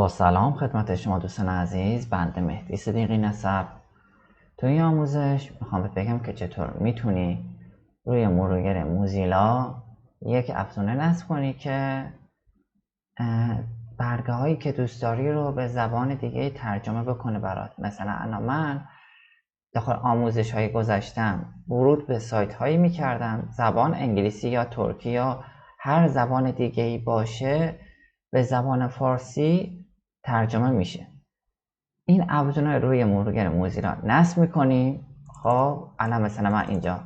با سلام خدمت شما دوستان عزیز، بنده مهدی صدیقی نسب. تو این آموزش میخوام بگم که چطور میتونی روی مرورگر موزیلا یک افزونه نصب کنی که برگه هایی که دوست داری رو به زبان دیگه ترجمه بکنه برات. مثلا انا من داخل آموزش های گذشتم ورود به سایت هایی میکردم زبان انگلیسی یا ترکی یا هر زبان دیگه ای باشه به زبان فارسی ترجمه میشه. این ابزار روی مرورگر موزیلا نصب میکنیم. خب الان مثلا من اینجا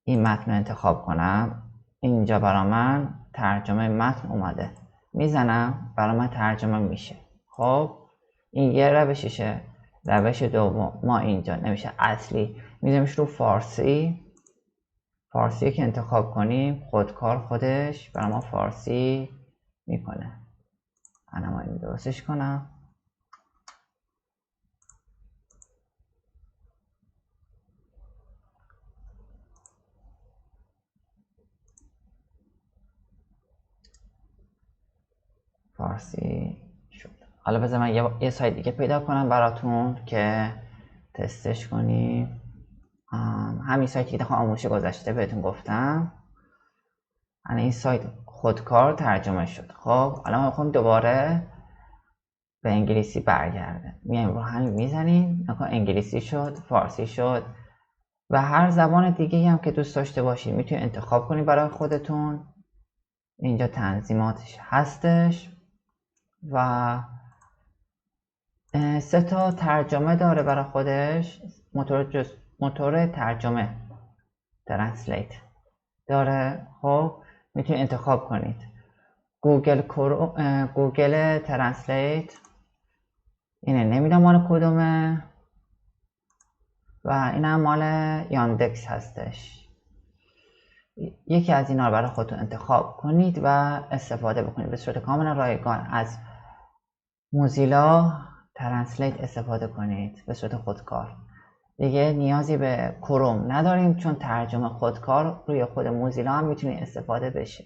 این متن رو انتخاب کنم، اینجا برای من ترجمه متن اومده، میزنم برای من ترجمه میشه. خب این یه روششه. روش دوم، ما اینجا نمیشه اصلی میذاریمش رو فارسی که انتخاب کنیم خودکار خودش برای ما فارسی میکنه. انا من درستش کنم. فارسی شد. حالا بذار من یه سایت دیگه پیدا کنم براتون که تستش کنیم. همین سایتی که آموزش گذشته بهتون گفتم. الان این سایت خودکار ترجمه شد. خب الان ما میخوایم دوباره به انگلیسی برگرده. میایم رو همین میزنیم، انگلیسی شد، فارسی شد و هر زبان دیگه هم که دوست داشته باشید میتونید انتخاب کنید برای خودتون. اینجا تنظیماتش هستش و 3 تا ترجمه داره برای خودش. موتور ترجمه ترنسلیت داره. خب میتونید انتخاب کنید گوگل ترنسلیت، اینه نمیدونم مال کدومه، و اینم مال یاندکس هستش. یکی از اینا رو برای خودتون انتخاب کنید و استفاده بکنید. به صورت کاملا رایگان از موزیلا ترنسلیت استفاده کنید به صورت خودکار. دیگه نیازی به کروم نداریم چون ترجمه خودکار روی خود موزیلا هم میتونه استفاده بشه.